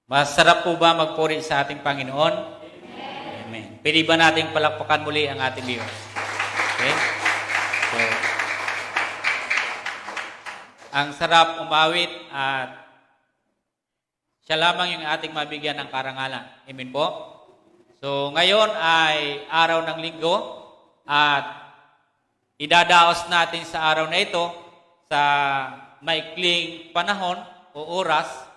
Masarap po ba magpuri sa ating Panginoon? Amen. Pwede ba nating palakpakan muli ang ating Diyos? Okay? So, ang sarap umawit at siya lamang yung ating mabigyan ng karangalan. Amen po? So, ngayon ay araw ng linggo at idadaos natin sa araw na ito sa maikling panahon o oras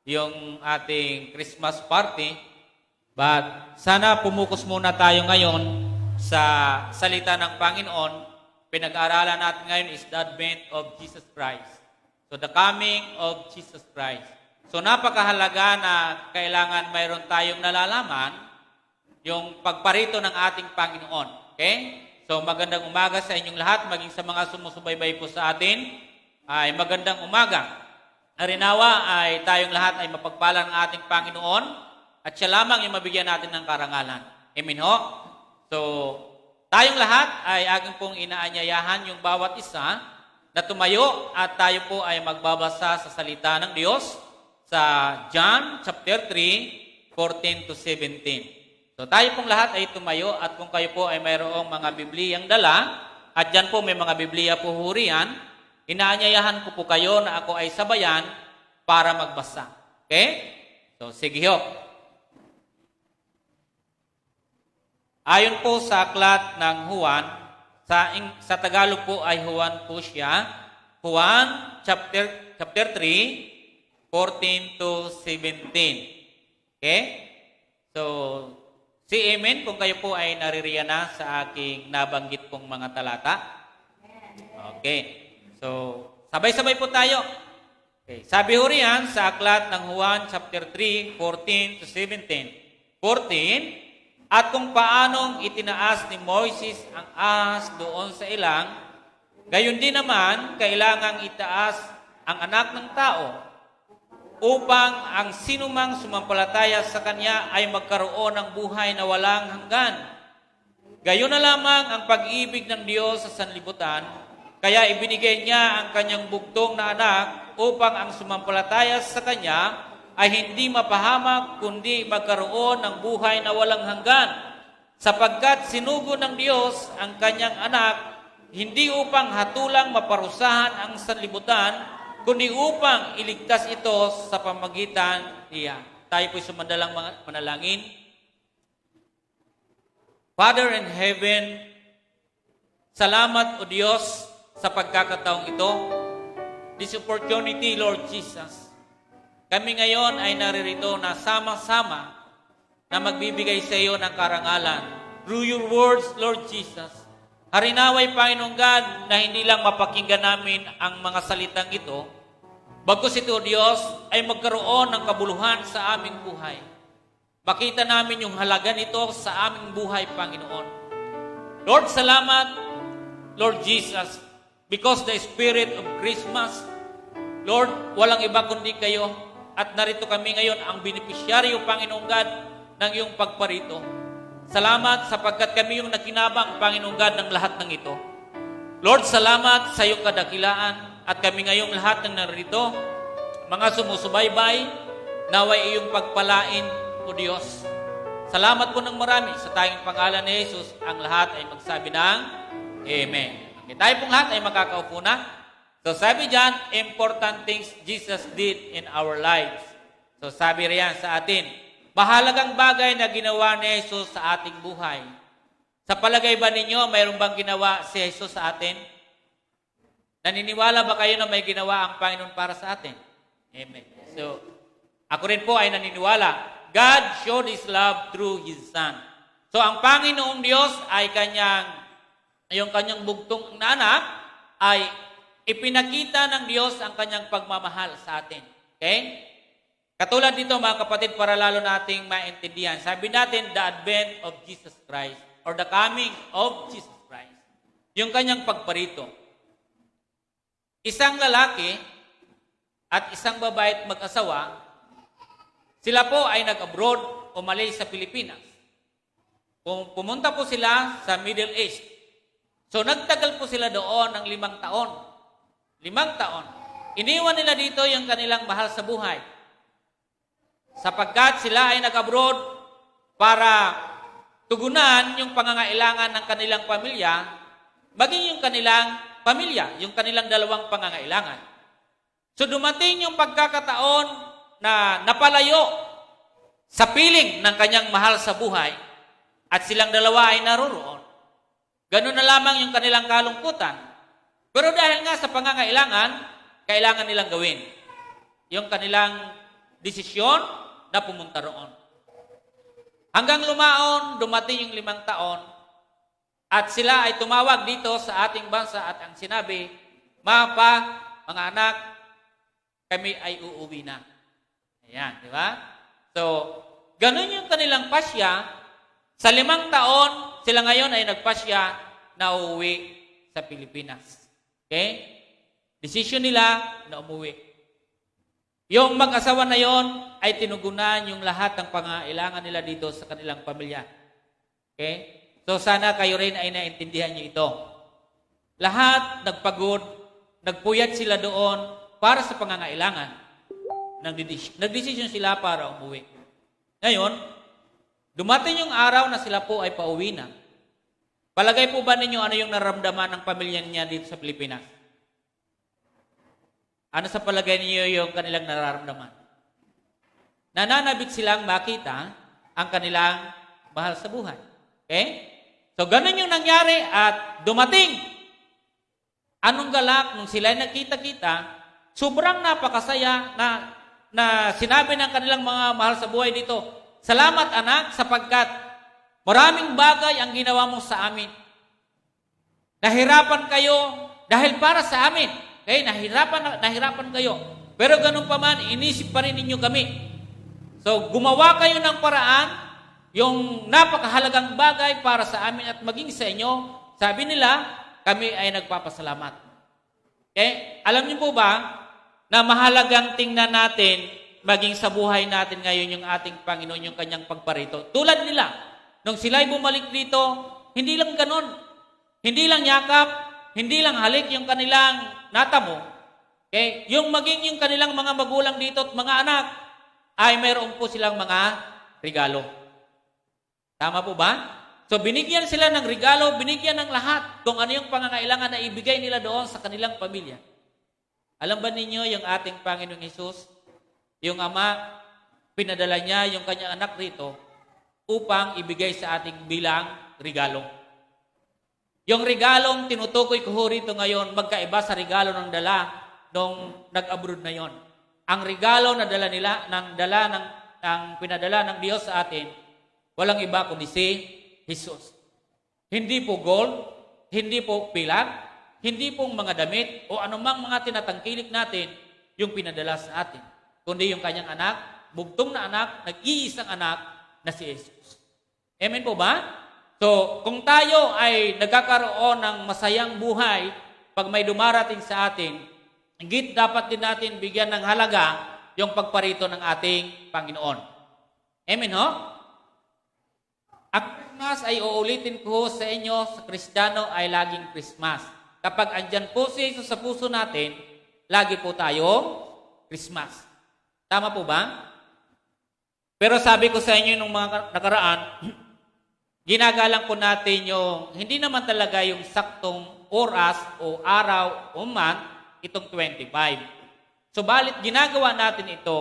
yung ating Christmas party. But sana pumukus muna tayo ngayon sa salita ng Panginoon. Pinag-aaralan natin ngayon is the advent of Jesus Christ. So the coming of Jesus Christ. So napakahalaga na kailangan mayroon tayong nalalaman yung pagparito ng ating Panginoon. Okay? So magandang umaga sa inyong lahat, maging sa mga sumusubaybay po sa atin, ay magandang umaga. Arinawa ay tayong lahat ay mapagpala ng ating Panginoon at siya lamang yung mabigyan natin ng karangalan. Amen ho? So, tayong lahat ay aking pong inaanyayahan yung bawat isa na tumayo at tayo po ay magbabasa sa salita ng Diyos sa John chapter 3, 14 to 17. So, tayo pong lahat ay tumayo at kung kayo po ay mayroong mga Bibliyang dala at dyan po may mga Bibliya po hurian, inaanyayahan ko po kayo na ako ay sabayan para magbasa. Okay? So, sige ho. Ayon po sa aklat ng Juan, sa Tagalog po ay Juan po siya. Juan chapter 3, 14 to 17. Okay? So, si Amen kung kayo po ay naririyan na sa aking nabanggit pong mga talata. Okay. So, sabay-sabay po tayo. Okay. Sabi ho riyan sa aklat ng Juan chapter 3, 14 to 17. 14, at kung paanong itinaas ni Moises ang ahas doon sa ilang, gayon din naman kailangang itaas ang anak ng tao upang ang sinumang sumampalataya sa kanya ay magkaroon ng buhay na walang hanggan. Gayon na lamang ang pag-ibig ng Diyos sa sanlibutan, kaya ibinigay niya ang kanyang bugtong na anak upang ang sumampalataya sa kanya ay hindi mapahamak kundi magkaroon ng buhay na walang hanggan. Sapagkat sinugo ng Diyos ang kanyang anak hindi upang hatulang maparusahan ang sanlibutan kundi upang iligtas ito sa pamagitan niya. Tayo po'y sumandalang manalangin. Father in heaven, salamat o Diyos sa pagkakataong ito, this opportunity, Lord Jesus. Kami ngayon ay naririto na sama-sama na magbibigay sa iyo ng karangalan. Through your words, Lord Jesus. Harinaway, Panginoong God, na hindi lang mapakinggan namin ang mga salitang ito, bagkus ito, Diyos, ay magkaroon ng kabuluhan sa aming buhay. Makita namin yung halaga nito sa aming buhay, Panginoon. Lord, salamat, Lord Jesus, because the spirit of Christmas, Lord, walang iba kundi kayo at narito kami ngayon ang beneficiaryo, Panginoong God, ng iyong pagparito. Salamat sapagkat kami yung nakinabang, Panginoong God, ng lahat ng ito. Lord, salamat sa iyong kadakilaan at kami ngayong lahat ng narito, mga sumusubaybay, naway iyong pagpalain, O Diyos. Salamat po ng marami sa tayong pangalan ni Jesus, ang lahat ay magsabi ng Amen. Okay, tayo pong lahat ay makakaupo na. So sabi dyan, important things Jesus did in our lives. So sabi riyan sa atin, mahalagang bagay na ginawa ni Jesus sa ating buhay. Sa palagay ba ninyo, mayroon bang ginawa si Jesus sa atin? Naniniwala ba kayo na may ginawa ang Panginoon para sa atin? Amen. So, ako rin po ay naniniwala. God showed His love through His Son. So, ang Panginoong Diyos ay yung kanyang bugtong na anak ay ipinakita ng Diyos ang kanyang pagmamahal sa atin. Okay? Katulad dito mga kapatid, para lalo nating maintindihan, sabi natin the advent of Jesus Christ or the coming of Jesus Christ. Yung kanyang pagparito. Isang lalaki at isang babae at mag-asawa, sila po ay nag-abroad, umalis sa Pilipinas. Pumunta po sila sa Middle East. So nagtagal po sila doon ng 5 taon. 5 taon. Iniwan nila dito yung kanilang mahal sa buhay. sapagkat sila ay nag-abroad para tugunan yung pangangailangan ng kanilang pamilya, maging yung kanilang pamilya, yung kanilang dalawang pangangailangan. So dumating yung pagkakataon na napalayo sa piling ng kanyang mahal sa buhay at silang dalawa ay naroroon. Ganun na lamang yung kanilang kalungkutan. Pero dahil nga sa pangangailangan, kailangan nilang gawin yung kanilang desisyon na pumunta roon. Hanggang lumaon, dumating yung 5 taon, at sila ay tumawag dito sa ating bansa at ang sinabi, mga anak, kami ay uuwi na. Ayan, di ba? So, ganun yung kanilang pasya. Sa 5 taon, sila ngayon ay nagpasya na uuwi sa Pilipinas. Okay? Decision nila na umuwi. Yung mag-asawa na yon ay tinugunan yung lahat ng pangailangan nila dito sa kanilang pamilya. Okay? So sana kayo rin ay naintindihan niyo ito. Lahat nagpagod, nagpuyat sila doon para sa pangangailangan. Nagdesisyon sila para umuwi. Ngayon, dumating yung araw na sila po ay pauwi na. Palagay po ba ninyo ano yung naramdaman ng pamilya niya dito sa Pilipinas? Ano sa palagay niyo yung kanilang nararamdaman? Nananabik silang makita ang kanilang mahal sa buhay. Okay? So, ganun yung nangyari at dumating. Anong galak nung sila nakita-kita, sobrang napakasaya na sinabi ng kanilang mga mahal sa buhay dito, salamat anak sapagkat maraming bagay ang ginawa mo sa amin. Nahirapan kayo dahil para sa amin. Okay, nahirapan kayo. Pero ganun pa man, inisip pa rin ninyo kami. So, gumawa kayo ng paraan, yung napakahalagang bagay para sa amin at maging sa inyo, sabi nila, kami ay nagpapasalamat. Okay? Alam niyo po ba, na mahalagang tingnan natin, maging sa buhay natin ngayon yung ating Panginoon, yung kanyang pagparito. Tulad nila, nung sila'y bumalik dito, hindi lang ganun. Hindi lang yakap, hindi lang halik yung kanilang natamo. Okay? Yung maging yung kanilang mga magulang dito at mga anak, ay mayroon po silang mga regalo. Tama po ba? So binigyan sila ng regalo, binigyan ng lahat kung ano yung pangangailangan na ibigay nila doon sa kanilang pamilya. Alam ba ninyo yung ating Panginoong Hesus, yung Ama, pinadala niya yung kanyang anak rito upang ibigay sa ating bilang regalo. Yung regalong tinutukoy ko rito ngayon, magkaiba sa regalo ng dala nung nag-abroad na yon. Ang regalo na dala nila, pinadala ng Diyos sa atin, walang iba kundi si Jesus. Hindi po gold, hindi po pilag, hindi po mga damit o anumang mga tinatangkilik natin yung pinadala sa atin. Kundi yung kanyang anak, bugtong na anak, nag-iisang anak na si Jesus. Amen po ba? So, kung tayo ay nagkakaroon ng masayang buhay, pag may dumarating sa atin, higit dapat din natin bigyan ng halaga yung pagparito ng ating Panginoon. Amen, ho? Ang Christmas ay uulitin ko sa inyo, sa Kristiyano ay laging Christmas. Kapag andyan po si Jesus sa puso natin, lagi po tayong Christmas. Tama po ba? Pero sabi ko sa inyo nung mga nakaraan, ginagalang po natin yung, hindi naman talaga yung saktong oras o araw o month, itong 25. Subalit, ginagawa natin ito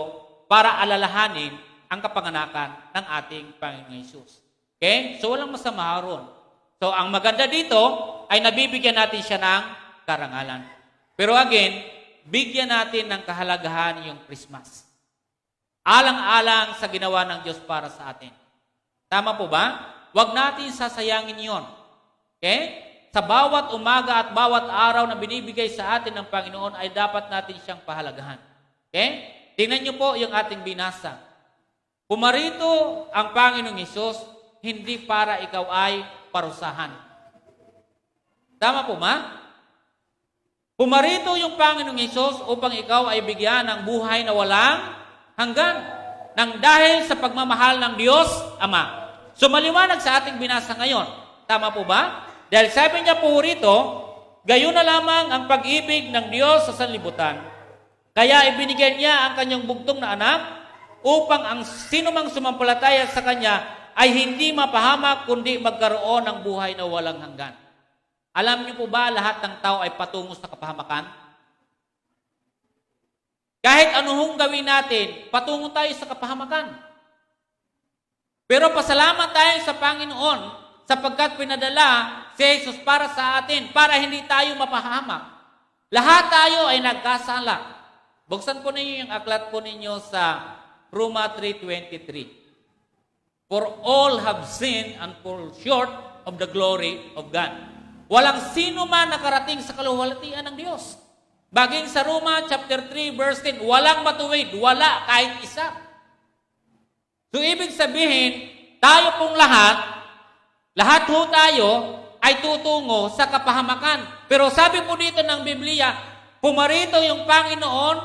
para alalahanin ang kapanganakan ng ating Panginoon Hesus. Okay? So, walang masama ron. So, ang maganda dito ay nabibigyan natin siya ng karangalan. Pero again, bigyan natin ng kahalagahan yung Christmas. Alang-alang sa ginawa ng Diyos para sa atin. Tama po ba? Huwag natin sasayangin yon. Okay? Sa bawat umaga at bawat araw na binibigay sa atin ng Panginoon ay dapat natin siyang pahalagahan. Okay? Tingnan niyo po yung ating binasa. Pumarito ang Panginoong Hesus hindi para ikaw ay parusahan. Tama po ba? Pumarito yung Panginoong Hesus upang ikaw ay bigyan ng buhay na walang hanggan nang dahil sa pagmamahal ng Diyos Ama. So maliwanag sa ating binasa ngayon. Tama po ba? Dahil sabi niya po rito, gayon na lamang ang pag-ibig ng Diyos sa sanlibutan. Kaya ibinigay niya ang kanyang bugtong na anak upang ang sinumang sumampalataya sa Kanya ay hindi mapahamak kundi magkaroon ng buhay na walang hanggan. Alam niyo po ba lahat ng tao ay patungo sa kapahamakan? Kahit anuhong gawin natin, patungo tayo sa kapahamakan. Pero pasalamat tayo sa Panginoon sapagkat pinadala si Jesus para sa atin, para hindi tayo mapahamak. Lahat tayo ay nagkasala. Buksan po ninyo yung aklat po ninyo sa Roma 3:23. For all have sinned and fall short of the glory of God. Walang sino man nakarating sa kaluwalhatian ng Diyos. Baging sa Roma chapter 3 verse 10, walang matuwid, wala kahit isa. So ibig sabihin, tayo pong lahat ho tayo ay tutungo sa kapahamakan. Pero sabi po dito ng Biblia, pumarito yung Panginoon,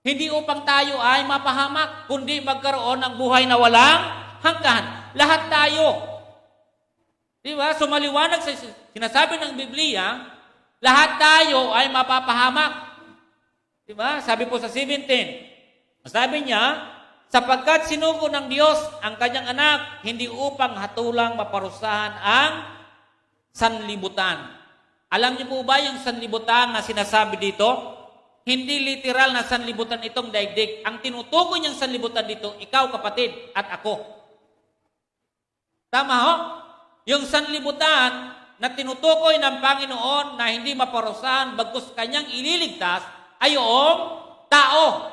hindi upang tayo ay mapahamak, kundi magkaroon ng buhay na walang hanggan. Lahat tayo. Di ba? So maliwanag sa sinasabi ng Biblia, lahat tayo ay mapapahamak. Di ba? Sabi po sa 17, sabi niya, sapagkat sinugo ng Diyos ang kanyang anak, hindi upang hatulang maparusahan ang sanlibutan. Alam niyo po ba yung sanlibutan na sinasabi dito? Hindi literal na sanlibutan itong daigdig. Ang tinutukoy niyang sanlibutan dito, ikaw kapatid at ako. Tama ho? Yung sanlibutan na tinutukoy ng Panginoon na hindi maparusahan bagkus kanyang ililigtas ay yung tao.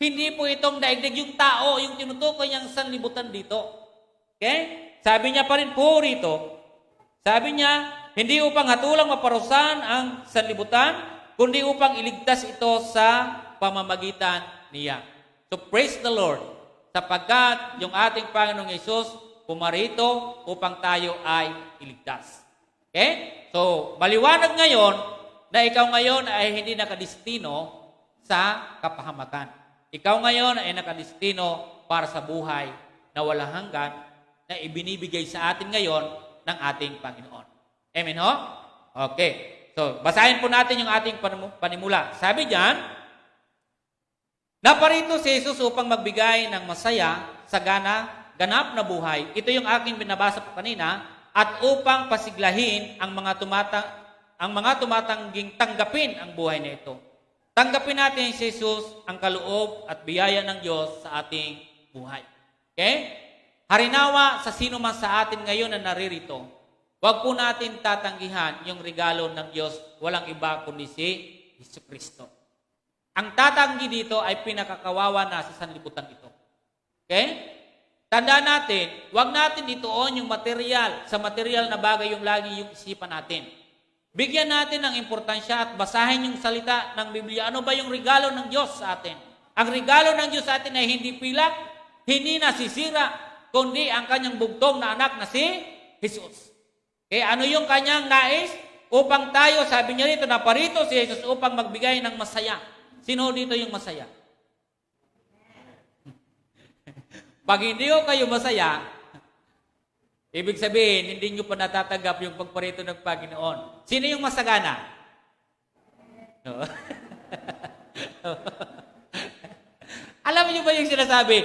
Hindi po itong daigdig, yung tao, yung tinutukoy niyang sanlibutan dito. Okay? Sabi niya pa rin po rito, sabi niya, hindi upang hatulang maparusahan ang sanlibutan, kundi upang iligtas ito sa pamamagitan niya. So praise the Lord, sapagkat yung ating Panginoong Yesus pumarito upang tayo ay iligtas. Okay? So, maliwanag ngayon na ikaw ngayon ay hindi nakadestino sa kapahamakan. Ikaw ngayon ay nakadestino para sa buhay na walang hanggan na ibinibigay sa atin ngayon ng ating Panginoon. Amen ho? Okay. So, basahin po natin yung ating panimula. Sabi diyan, naparito si Jesus upang magbigay ng masaya, sagana, ganap na buhay. Ito yung aking binabasa po kanina, at upang pasiglahin ang mga tumatangging tanggapin ang buhay na ito. Tanggapin natin si Jesus ang kaloob at biyaya ng Diyos sa ating buhay. Okay? Harinawa sa sino man sa atin ngayon na naririto, huwag po natin tatanggihan yung regalo ng Diyos, walang iba kundi si Jesucristo. Ang tatanggi dito ay pinakakawawa na sa sanlibutan ito. Okay? Tandaan natin, huwag natin ituon yung material, sa material na bagay yung lagi yung isipan natin. Bigyan natin ng importansya at basahin yung salita ng Biblia. Ano ba yung regalo ng Diyos sa atin? Ang regalo ng Diyos sa atin ay hindi pilak, hindi nasisira, kundi ang kanyang bugtong na anak na si Jesus. Okay, ano yung kanyang nais? Upang tayo, sabi niya rito, naparito si Jesus upang magbigay ng masaya. Sino dito yung masaya? Pag hindi ko kayo masaya, ibig sabihin, hindi nyo pa natatanggap yung pagparito ng Panginoon. Sino yung masagana? No? Alam niyo ba yung sinasabi?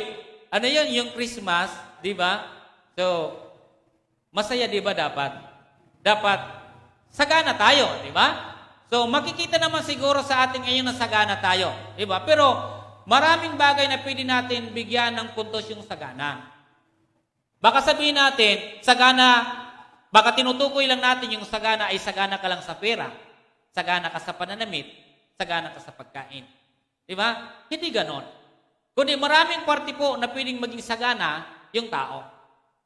Ano yun? Yung Christmas, di ba? So, masaya di ba dapat? Dapat sagana tayo, di ba? So, makikita naman siguro sa atin ngayon na sagana tayo, di ba? Pero, maraming bagay na pwede natin bigyan ng puntos yung sagana. Baka sabihin natin, sagana, baka tinutukoy lang natin yung sagana ay sagana ka lang sa pera, sagana ka sa pananamit, sagana ka sa pagkain. Di ba? Hindi ganon. Kundi maraming parte po na pwedeng maging sagana yung tao.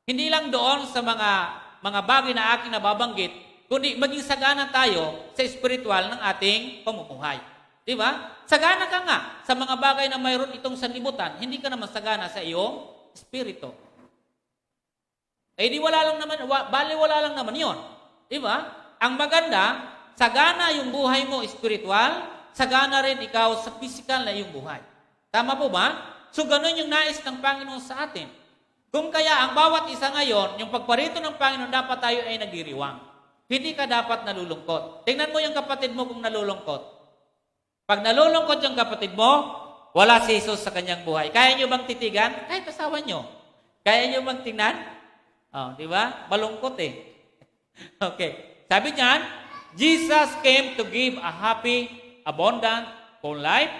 Hindi lang doon sa mga bagay na aking nababanggit, kundi maging sagana tayo sa spiritual ng ating pamumuhay. Di ba? Sagana ka nga sa mga bagay na mayroon itong sanlibutan, hindi ka naman sagana sa iyong espiritu. Eh di wala lang naman yon. Di ba? Ang maganda, sagana yung buhay mo spiritual, sagana rin ikaw sa physical na iyong buhay. Tama po ba? So ganun yung nais ng Panginoon sa atin. Kung kaya ang bawat isa ngayon, yung pagparito ng Panginoon, dapat tayo ay nagdiriwang. Hindi ka dapat nalulungkot. Tingnan mo yung kapatid mo kung nalulungkot. Pag nalulungkot yung kapatid mo, wala si Jesus sa kanyang buhay. Kaya nyo bang titigan? Kahit asawa nyo. Kaya nyo bang tingnan? Oh, di ba? Malungkot eh. Okay. Sabi niyan, Jesus came to give a happy, abundant, full life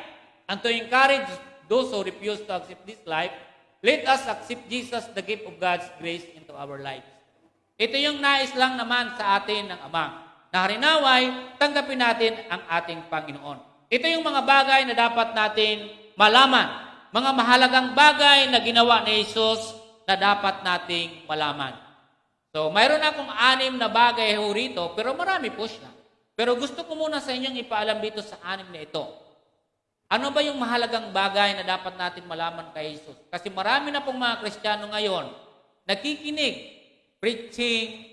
and to encourage those who refuse to accept this life. Let us accept Jesus, the gift of God's grace into our lives. Ito yung nais lang naman sa atin ng Ama. Na harinaway, tanggapin natin ang ating Panginoon. Ito yung mga bagay na dapat natin malaman. Mga mahalagang bagay na ginawa ni Jesus na dapat nating malaman. So, mayroon akong 6 na bagay rito, pero marami po siya. Pero gusto ko muna sa inyong ipaalam dito sa 6 na ito. Ano ba yung mahalagang bagay na dapat natin malaman kay Jesus? Kasi marami na pong mga Kristiyano ngayon, nakikinig, preaching,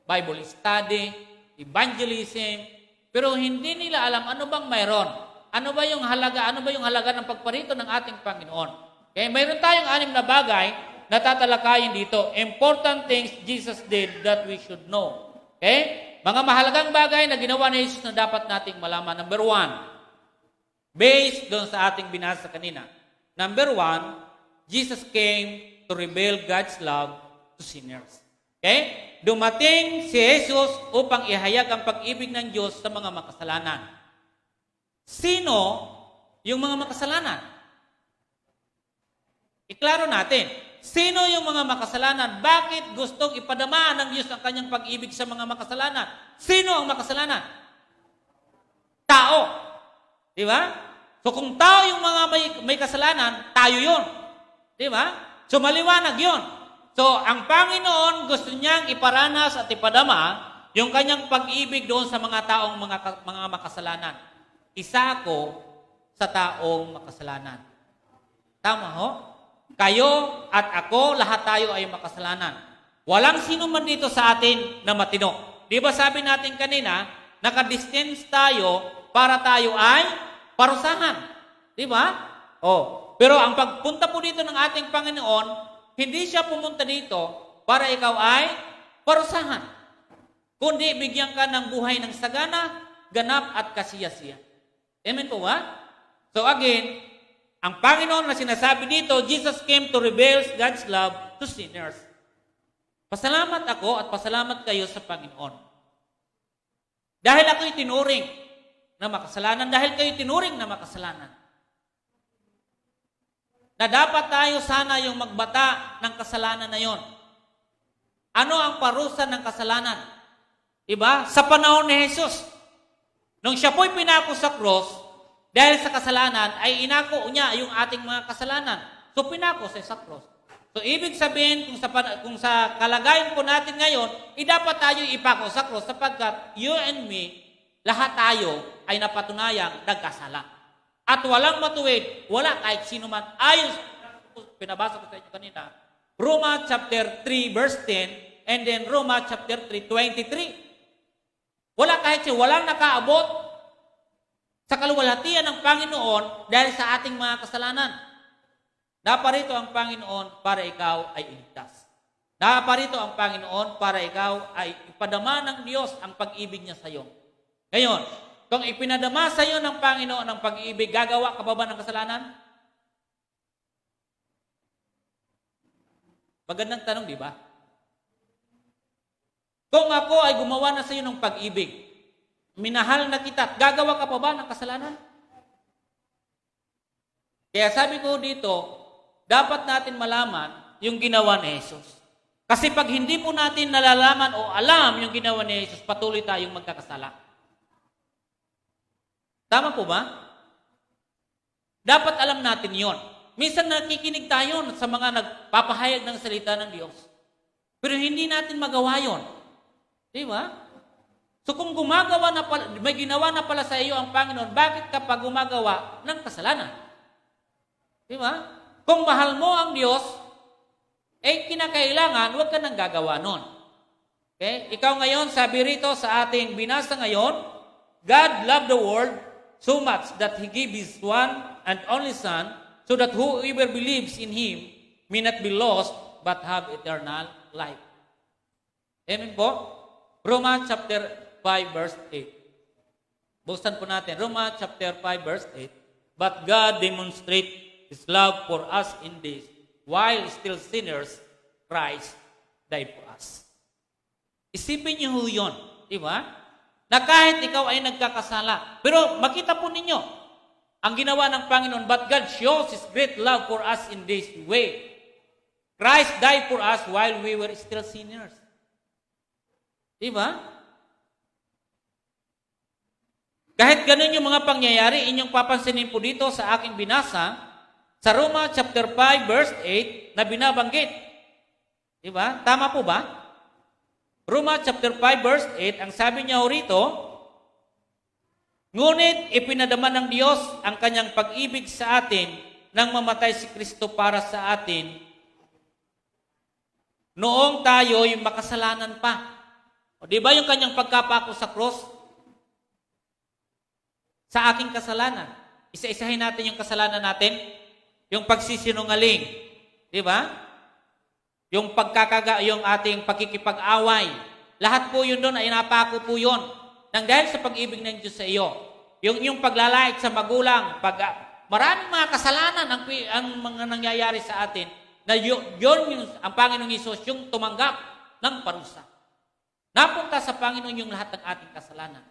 Bible study, evangelism, pero hindi nila alam ano bang mayroon. Ano ba yung halaga ng pagparito ng ating Panginoon? Okay, mayroon tayong 6 na bagay na tatalakayin dito. Important things Jesus did that we should know. Okay? Mga mahalagang bagay na ginawa ni Jesus na dapat nating malaman. Number 1, based doon sa ating binasa kanina. Number 1, Jesus came to reveal God's love to sinners. Okay? Dumating si Jesus upang ihayag ang pag-ibig ng Diyos sa mga makasalanan. Sino yung mga makasalanan? Iklaro natin. Sino yung mga makasalanan? Bakit gustong ipadama ng Diyos ang kanyang pag-ibig sa mga makasalanan? Sino ang makasalanan? Tao. Di ba? So kung tao yung mga may kasalanan, tayo yun. Di ba? So maliwanag yun. So, ang Panginoon gusto niyang iparanas at ipadama yung kanyang pag-ibig doon sa mga taong mga makasalanan. Isa ako sa taong makasalanan. Tama ho? Kayo at ako, lahat tayo ay makasalanan. Walang sino man dito sa atin na matino. Di ba sabi natin kanina, nakadistance tayo para tayo ay parusahan. Di ba? Oh. Pero ang pagpunta po dito ng ating Panginoon, hindi siya pumunta dito para ikaw ay parusahan. Kundi bigyan ka ng buhay ng sagana, ganap at kasiyasiya. Amen po ba? So again, ang Panginoon na sinasabi dito, Jesus came to reveal God's love to sinners. Pasalamat ako at pasalamat kayo sa Panginoon. Dahil ako'y tinuring na makasalanan, dahil kayo tinuring na makasalanan. Na dapat tayo sana yung magbata ng kasalanan na yon. Ano ang parusa ng kasalanan? Diba? Sa panahon ni Jesus, nung siya po'y pinako sa cross, dahil sa kasalanan, ay inako niya yung ating mga kasalanan. So, pinako siya sa cross. So, ibig sabihin, kung sa kalagayan po natin ngayon, dapat tayo ipako sa cross sapagkat you and me, lahat tayo ay napatunayang nagkasala. At walang matuwid, wala kahit sino man. Ayon sa pinabasa ko sa inyo kanina, Romans chapter 3 verse 10 and then Romans chapter 3, 23. Wala kahit sino, walang nakaabot sa kaluwalhatian ng Panginoon dahil sa ating mga kasalanan. Naparito ang Panginoon para ikaw ay iligtas. Naparito ang Panginoon para ikaw ay ipadama ng Diyos ang pag-ibig niya sa iyo. Ngayon, kung ipinadama sa iyo ng Panginoon ang pag-ibig, gagawa ka pa ba ng kasalanan? Magandang tanong, di ba? Kung ako ay gumawa na sa iyo ng pag-ibig, minahal na kita, gagawa ka pa ba ng kasalanan? Kaya sabi ko dito, dapat natin malaman yung ginawa ni Jesus. Kasi pag hindi po natin nalalaman o alam yung ginawa ni Jesus, patuloy tayong magkakasala. Tama po ba? Dapat alam natin yon. Minsan nakikinig tayo sa mga nagpapahayag ng salita ng Diyos. Pero hindi natin magawa yon. Di ba? So kung may ginawa na pala sa iyo ang Panginoon, bakit ka pa gumagawa ng kasalanan? Di ba? Kung mahal mo ang Diyos, kinakailangan, huwag ka nang gagawa nun. Okay? Ikaw ngayon, sabi rito sa ating binasa ngayon, God loved the world so much that He gave His one and only Son, so that whoever believes in Him may not be lost, but have eternal life. Amen po? Romans chapter 5 verse 8. Buksan po natin. Romans chapter 5 verse 8. But God demonstrates His love for us in this, while still sinners, Christ died for us. Isipin niyo yun, di ba? Na kahit ikaw ay nagkakasala, pero makita po ninyo, ang ginawa ng Panginoon, but God shows His great love for us in this way. Christ died for us while we were still sinners. Di ba? Kahit ganun yung mga pangyayari, inyong papansinin po dito sa aking binasa, sa Roma chapter 5 verse 8 na binabanggit. Di ba? Tama po ba? Roma chapter 5 verse 8, ang sabi niya rito, ngunit ipinadama ng Diyos ang kanyang pag-ibig sa atin nang mamatay si Kristo para sa atin noong tayo yung makasalanan pa. O di ba yung kanyang pagkapako sa cross? Sa aking kasalanan. Isa-isahin natin yung kasalanan natin. Yung pagsisinungaling. Di ba? Yung yung ating pakikipag-away. Lahat po yun doon ay napako po yun. Nang dahil sa pag-ibig ng Diyos sa iyo. Yung paglalait sa magulang. Maraming mga kasalanan ang mga nangyayari sa atin na ang Panginoong Hesus yung tumanggap ng parusa. Napunta sa Panginoon yung lahat ng ating kasalanan.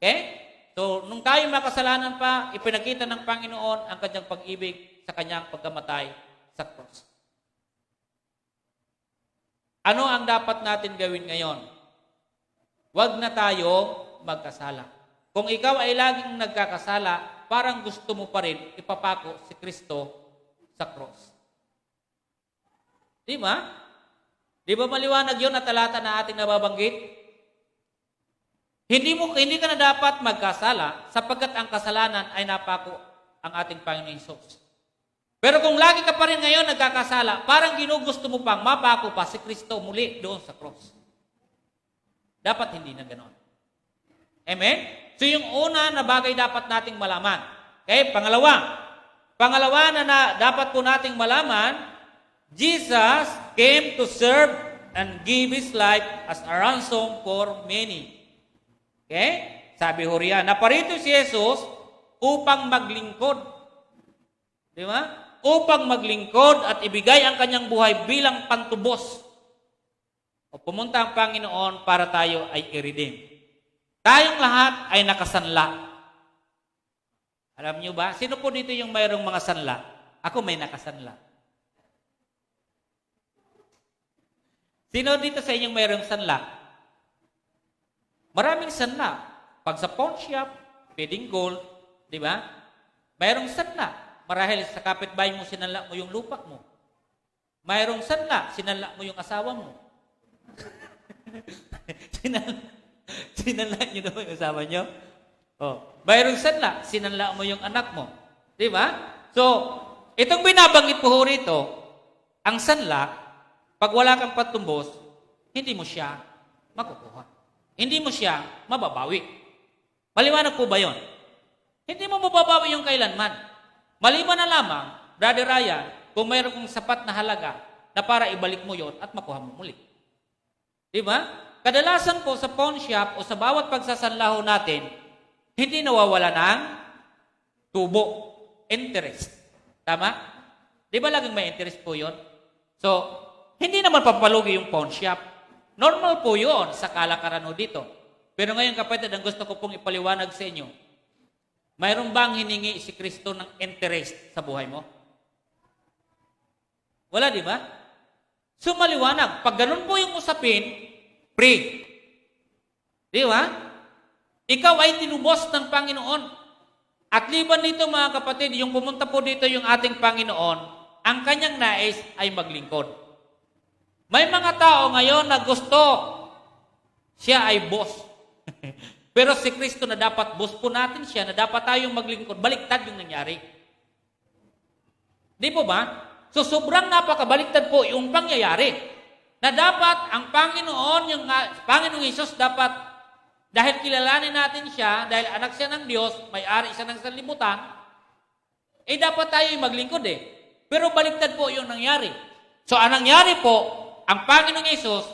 Okay? So, nung tayo makasalanan pa, ipinakita ng Panginoon ang kanyang pag-ibig sa kanyang pagkamatay sa cross. Ano ang dapat natin gawin ngayon? Huwag na tayo magkasala. Kung ikaw ay laging nagkakasala, parang gusto mo pa rin ipapako si Kristo sa cross. Di ba? Di ba maliwanag yun na talata na ating nababanggit? Hindi ka na dapat magkasala sapagkat ang kasalanan ay napako ang ating Panginoon Hesus. Pero kung lagi ka pa rin ngayon nagkakasala, parang ginugusto mo pang mapako pa si Kristo muli doon sa cross. Dapat hindi na ganoon. Amen? So yung una na bagay dapat nating malaman. Okay? Pangalawa na dapat po nating malaman, Jesus came to serve and give His life as a ransom for many. Okay? Sabi ho riyan, naparito si Jesus upang maglingkod. Di ba? Upang maglingkod at ibigay ang kanyang buhay bilang pantubos. O pumunta ang Panginoon para tayo ay i-redeem. Tayong lahat ay nakasanla. Alam niyo ba? Sino po dito yung mayroong mga sanla? Ako may nakasanla. Sino dito sa inyong mayroong sanla? Maraming sanla. Pag sa pawn shop, pwedeng gold, di ba? Mayroong sanla. Marahil sa kapitbahay mo, sinanla mo yung lupa mo. Mayroong sanla, sinanla mo yung asawa mo. Sinanla nyo naman yung asawa nyo? Oh. Mayroong sanla, sinanla mo yung anak mo. Di ba? So, itong binabanggit po rito, ang sanla, pag wala kang patumbos, hindi mo siya makukuha. Hindi mo siya mababawi. Maliwanag po ba yun? Hindi mo mababawi yung kailanman. Maliban na lamang, Brother Ryan, kung mayroon kong sapat na halaga na para ibalik mo yon at makuha mo muli. Diba? Kadalasan po sa pawn shop o sa bawat pagsasanlaho natin, hindi nawawala ng tubo, interest. Tama? Di ba laging may interest po yon? So, hindi naman papalugi yung pawn shop. Normal po yun sa kalakaran dito. Pero ngayon kapatid, ang gusto ko pong ipaliwanag sa inyo, mayroon bang hiningi si Kristo ng interest sa buhay mo? Wala, di ba? So maliwanag, pag ganun po yung usapin, free. Di ba? Ikaw ay tinubos ng Panginoon. At liban nito mga kapatid, yung pumunta po dito yung ating Panginoon, ang kanyang nais ay maglingkod. May mga tao ngayon na gusto siya ay boss. Pero si Kristo na dapat boss po natin siya, na dapat tayong maglingkod, baliktad yung nangyari. Di po ba? So sobrang napakabaliktad po yung pangyayari. Na dapat ang Panginoon, yung Panginoong Hesus dapat, dahil kilalanin natin siya, dahil anak siya ng Diyos, may-ari siya ng sanlibutan, dapat tayo maglingkod Pero baliktad po yung nangyari. So ang nangyari po, ang Panginoong Hesus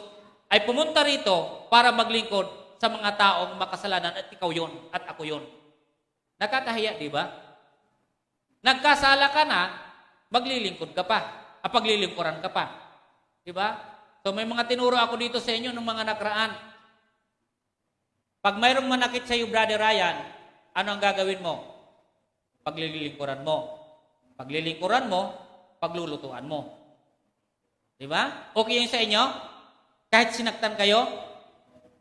ay pumunta rito para maglingkod sa mga taong makasalanan at ikaw yon at ako yon. Nakakahiya, di ba? Nagkasala ka na, maglilingkod ka pa. Paglilingkuran ka pa. Diba? So may mga tinuro ako dito sa inyo ng mga nakaraan. Pag mayroong manakit sa iyo, Brother Ryan, ano ang gagawin mo? Paglilingkuran mo. Paglilingkuran mo, paglulutuan mo. Diba? Okay yun sa inyo? Kahit sinaktan kayo?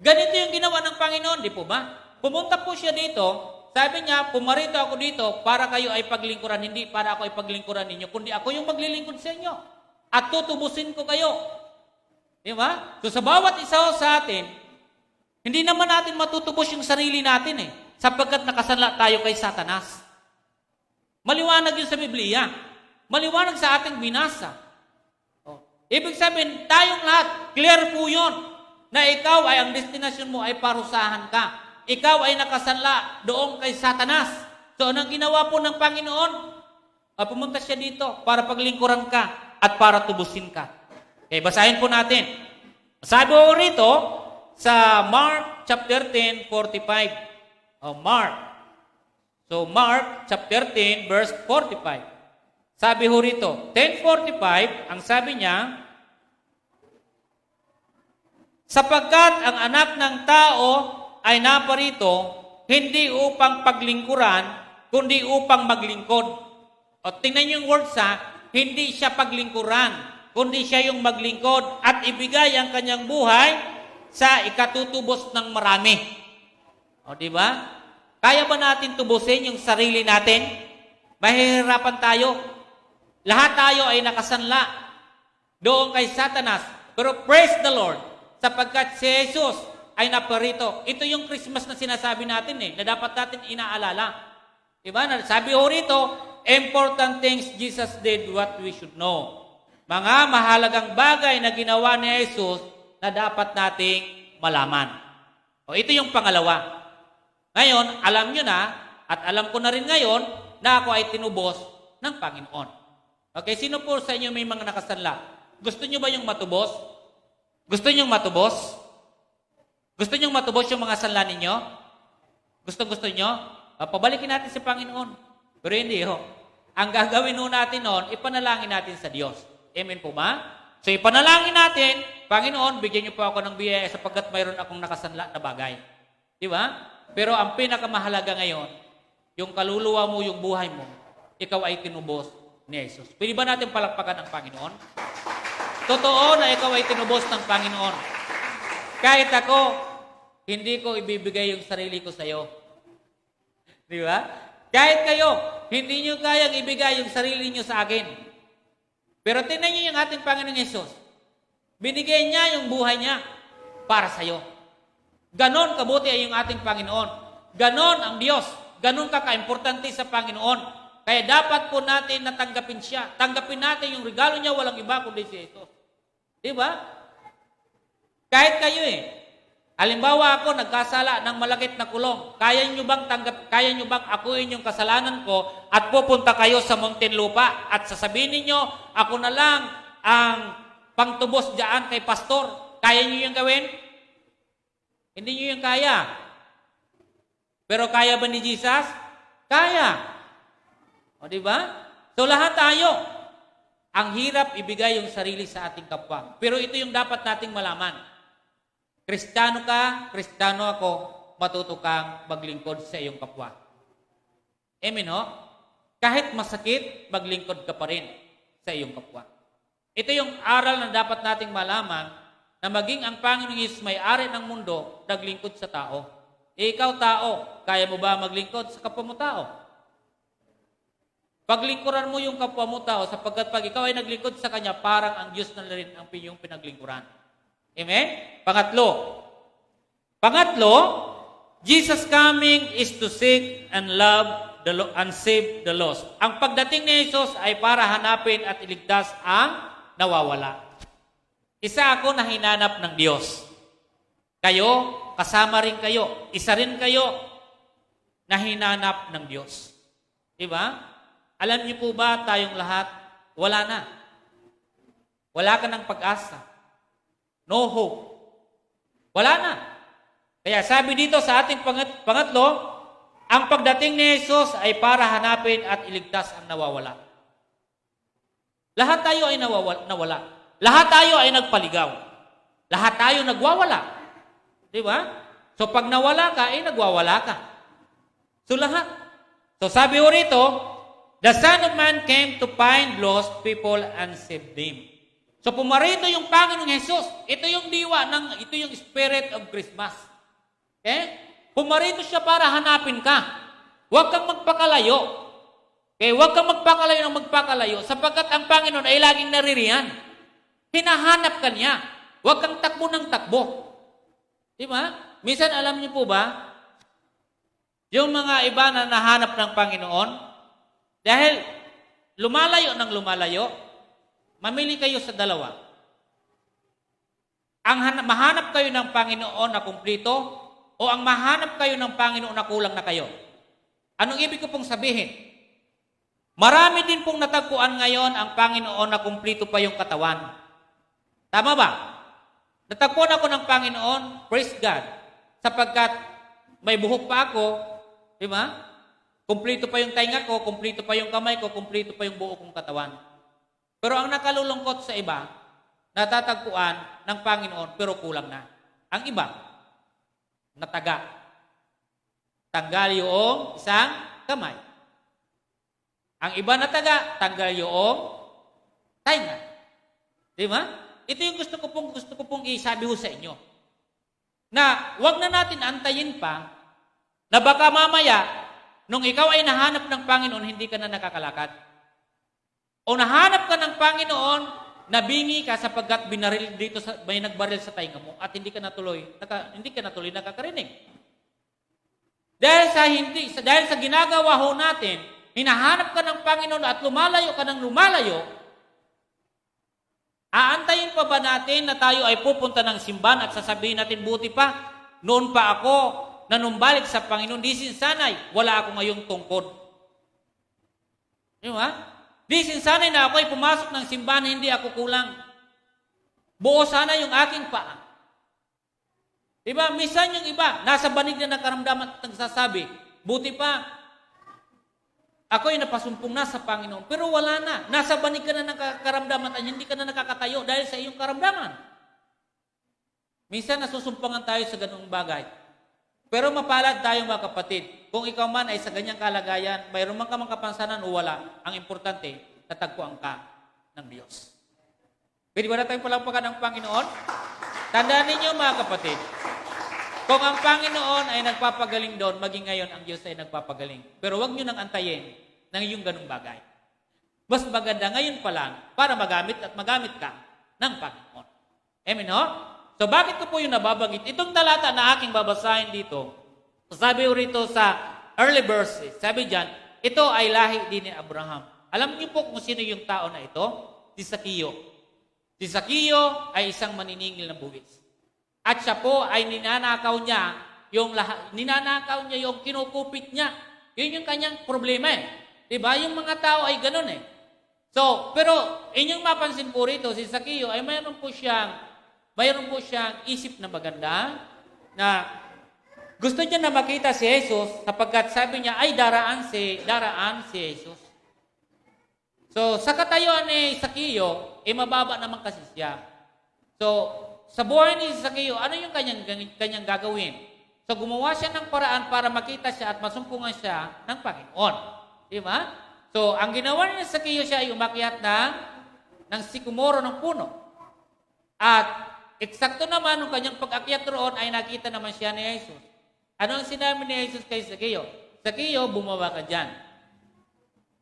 Ganito yung ginawa ng Panginoon, di po ba? Pumunta po siya dito, sabi niya, pumarito ako dito para kayo ay paglingkuran, hindi para ako ay paglingkuran ninyo, kundi ako yung maglilingkod sa inyo. At tutubusin ko kayo. Di ba? So sa bawat isa sa atin, hindi naman natin matutubos yung sarili natin sapagkat nakasanla tayo kay Satanas. Maliwanag yun sa Biblia. Maliwanag sa ating binasa. Ibig sabihin, tayong lahat, clear po yun, na ikaw ay ang destinasyon mo ay parusahan ka. Ikaw ay nakasanla doon kay Satanas. So, anong ginawa po ng Panginoon? Pumunta siya dito para paglingkuran ka at para tubusin ka. Okay, basahin po natin. Sabi ko rito sa Mark chapter 10:45. Mark. So, Mark chapter 10 verse 45. Sabi ho rito, 10:45, ang sabi niya, sapagkat ang anak ng tao ay naparito, hindi upang paglingkuran, kundi upang maglingkod. O tingnan niyo yung words hindi siya paglingkuran, kundi siya yung maglingkod at ibigay ang kanyang buhay sa ikatutubos ng marami. O di ba? Kaya ba natin tubusin yung sarili natin? Mahihirapan tayo. Lahat tayo ay nakasanla doon kay Satanas. Pero praise the Lord, sapagkat si Jesus ay naparito. Ito yung Christmas na sinasabi natin na dapat natin inaalala. Diba? Sabi ho rito, important things Jesus did what we should know. Mga mahalagang bagay na ginawa ni Jesus na dapat nating malaman. Ito yung pangalawa. Ngayon, alam nyo na, at alam ko na rin ngayon, na ako ay tinubos ng Panginoon. Okay, sino po sa inyo may mga nakasanla? Gusto nyo ba yung matubos? Gusto nyo matubos? Gusto nyo matubos yung mga sanla ninyo? Gusto nyo? Pabalikin natin sa Panginoon. Pero hindi ho. Ang gagawin ho natin noon, ipanalangin natin sa Diyos. Amen po ba? So ipanalangin natin, Panginoon, bigyan niyo po ako ng biyaya sapagkat mayroon akong nakasanla na bagay. Di ba? Pero ang pinakamahalaga ngayon, yung kaluluwa mo, yung buhay mo, ikaw ay tinubos ni Jesus. Pwede ba natin palakpakan ang Panginoon? Totoo na ikaw ay tinubos ng Panginoon. Kahit ako, hindi ko ibibigay yung sarili ko sa iyo. Di ba? Kahit kayo, hindi nyo kayang ibigay yung sarili nyo sa akin. Pero tingnan nyo yung ating Panginoong Jesus. Binigay niya yung buhay niya para sa iyo. Ganon kabuti ay yung ating Panginoon. Ganon ang Diyos. Ganon ka-importante sa Panginoon. Kaya dapat po natin natanggapin siya. Tanggapin natin yung regalo niya, walang iba kundi si Jesus. Di ba? Kahit kayo halimbawa ako nagkasala ng malakit na kulong. Kaya nyo bang akuin yung kasalanan ko at pupunta kayo sa Muntinlupa at sasabihin niyo ako na lang ang pangtubos diyan kay pastor? Kaya nyo yung gawin? Hindi nyo yung kaya. Pero kaya ba ni Jesus? Kaya. O di ba? So lahat tayo, ang hirap ibigay yung sarili sa ating kapwa. Pero ito yung dapat nating malaman. Kristiyano ka, Kristiyano ako, matuto kang maglingkod sa iyong kapwa. Amen ho? Kahit masakit, maglingkod ka pa rin sa iyong kapwa. Ito yung aral na dapat nating malaman na maging ang Panginoong Hesus may-ari ng mundo, naglingkod sa tao. Ikaw tao, kaya mo ba maglingkod sa kapwa mo tao? Paglingkuran mo yung kapwa mo tao sapagkat pag ikaw ay naglingkod sa kanya, parang ang Diyos na rin ang iyong pinaglingkuran. Amen? Pangatlo, Jesus coming is to seek and love and save the lost. Ang pagdating ni Jesus ay para hanapin at iligtas ang nawawala. Isa ako na hinanap ng Diyos. Kayo, kasama rin kayo. Isa rin kayo na hinanap ng Diyos. Diba? Alam niyo po ba tayong lahat, wala na. Wala ka ng pag-asa. No hope. Wala na. Kaya sabi dito sa ating pangatlo, Ang pagdating ni Jesus ay para hanapin at iligtas ang nawawala. Lahat tayo ay nawala. Lahat tayo ay nagpaligaw. Lahat tayo nagwawala. Di ba? So pag nawala ka, ay nagwawala ka. So lahat. So sabi ko rito, the Son of Man came to find lost people and save them. So pumarito yung Panginoong Jesus. Ito yung diwa, ito yung spirit of Christmas. Okay? Pumarito siya para hanapin ka. Huwag kang magpakalayo. Okay? Huwag kang magpakalayo sapagkat ang Panginoon ay laging naririyan. Hinahanap ka niya. Huwag kang takbo ng takbo. Di ba? Minsan alam niyo po ba, yung mga iba na nahanap ng Panginoon, dahil lumalayo ng lumalayo, mamili kayo sa dalawa. Mahanap kayo ng Panginoon na kumplito, o ang mahanap kayo ng Panginoon na kulang na kayo. Anong ibig ko pong sabihin? Marami din pong natagpuan ngayon ang Panginoon na kumplito pa yung katawan. Tama ba? Natagpuan ako ng Panginoon, praise God, sapagkat may buhok pa ako, di ba? Kumplito pa yung tainga ko, kumplito pa yung kamay ko, kumplito pa yung buo kong katawan. Pero ang nakalulungkot sa iba, natatagpuan ng Panginoon pero kulang na. Ang iba, nataga. Tanggal yung isang kamay. Ang iba nataga, tanggal yung tainga. Di ba? Ito yung gusto ko pong isabi ho sa inyo. Na wag na natin antayin pa na baka mamaya nung ikaw ay nahanap ng Panginoon, hindi ka na nakakalakad. O nahanap ka ng Panginoon, nabingi ka sapagkat binaril dito may nagbaril sa tainga mo at hindi ka natuloy nakakarinig. Dahil sa ginagawa ho natin, hinahanap ka ng Panginoon at lumalayo ka ng lumalayo, aantayin pa ba natin na tayo ay pupunta ng simbahan at sasabihin natin, buti pa, noon pa ako nanumbalik sa Panginoon, di sinsanay, wala ako ngayong tungkod. Di ba? Di sinsanay na ako ay pumasok ng simbahan, hindi ako kulang. Buo sana yung aking paa. Diba? Minsan yung iba, nasa banig na ng karamdaman at nagsasabi, buti pa, ako ay napasumpong na sa Panginoon, pero wala na. Nasa banig ka na ng karamdaman at hindi ka na nakakatayo dahil sa iyong karamdaman. Minsan nasusumpangan tayo sa ganung bagay. Pero mapalad tayo mga kapatid. Kung ikaw man ay sa ganyang kalagayan, mayroon man ka mang kapansanan o wala, ang importante, natagpuan ka ng Diyos. Pwede ba na tayong palampakan ng Panginoon? Tandaan ninyo mga kapatid, kung ang Panginoon ay nagpapagaling doon, maging ngayon ang Diyos ay nagpapagaling. Pero huwag nyo nang antayin ng iyong ganung bagay. Mas maganda ngayon pa lang para magamit ka ng Panginoon. Amen, no? So bakit ko po yung nababanggit? Itong talata na aking babasahin dito, sabi ko rito sa early verses, sabi dyan, ito ay lahi din ni Abraham. Alam niyo po kung sino yung tao na ito? Si Zaccheo. Si Zaccheo ay isang maniningil na buwis. At siya po ay ninanakaw niya yung kinukupit niya. Yun yung kanyang problema eh. Diba? Yung mga tao ay ganun eh. So, pero inyong mapansin po rito, si Zaccheo ay mayroon po siyang isip na maganda na gusto niya na makita si Jesus sapagkat sabi niya ay daraan si Jesus. So, sa katayuan ni Zaccheo, mababa naman kasi siya. So, sa buhay ni Zaccheo, ano yung kanyang gagawin? So, gumawa siya ng paraan para makita siya at masumpungan siya ng Panginoon. Di ba? So, ang ginawa ni Zaccheo siya ay umakyat ng sikumoro ng puno. At eksakto naman, nung kanyang pag-akyat roon, ay nakita naman siya ni Jesus. Ano ang sinabi ni Jesus kay Zaccheo? Zaccheo, bumaba ka dyan.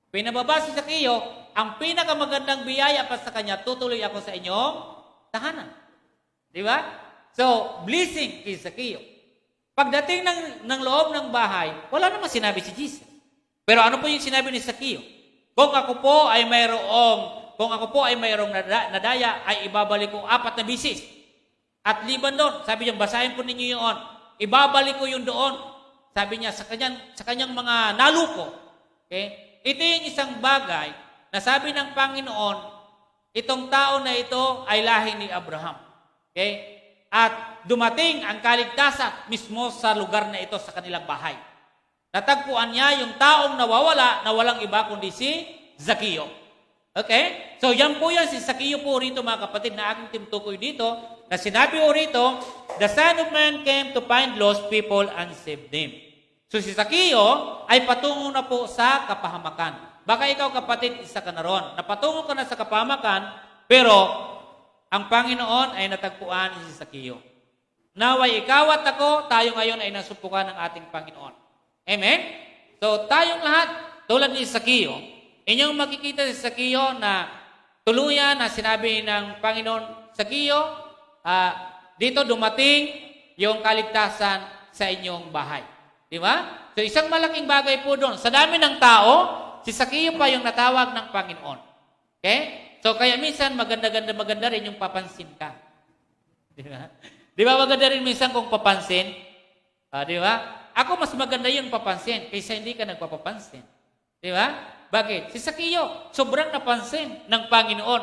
Pinababa si Zaccheo, ang pinakamagandang biyaya pa sa kanya, tutuloy ako sa inyong tahanan. Di ba? So, blessing kay Zaccheo. Pagdating ng loob ng bahay, wala namang sinabi si Jesus. Pero ano po yung sinabi ni Zaccheo? Kung ako po ay mayroong nadaya, ay ibabalik ko 4 na bisis. At liban doon, sabi niya, basahin po ninyo yun, ibabalik ko yun doon. Sabi niya, sa kanyang mga naluko. Okay? Ito yung isang bagay na sabi ng Panginoon, itong tao na ito ay lahi ni Abraham. Okay? At dumating ang kaligtasan mismo sa lugar na ito, sa kanilang bahay. Natagpuan niya yung taong nawawala na walang iba kundi si Zaccheo. Okay? So yan po yan, si Zaccheo po rito mga kapatid na aking tinutukoy dito, na sinabi po rito, the Son of Man came to find lost people and save them. So si Zaccheo ay patungo na po sa kapahamakan. Baka ikaw kapatid, isa ka na ron. Napatungo ka na sa kapahamakan, pero ang Panginoon ay natagpuan si Zaccheo. Naway ikaw at ako, tayo ngayon ay nasupukan ng ating Panginoon. Amen? So tayong lahat, tulad ni Zaccheo, inyong makikita si Zaccheo na tuluyan na sinabi ng Panginoon, Zaccheo, dito dumating yung kaligtasan sa inyong bahay. Di ba? So isang malaking bagay po doon. Sa dami ng tao, si Zaccheo pa yung natawag ng Panginoon. Okay? So kaya minsan maganda rin yung papansin ka. Di ba? Di ba maganda rin minsan kung papansin? Di ba? Ako mas maganda yung papansin kaysa hindi ka nagpapapansin. Di ba? Bakit? Si Zaccheo, sobrang napansin ng Panginoon.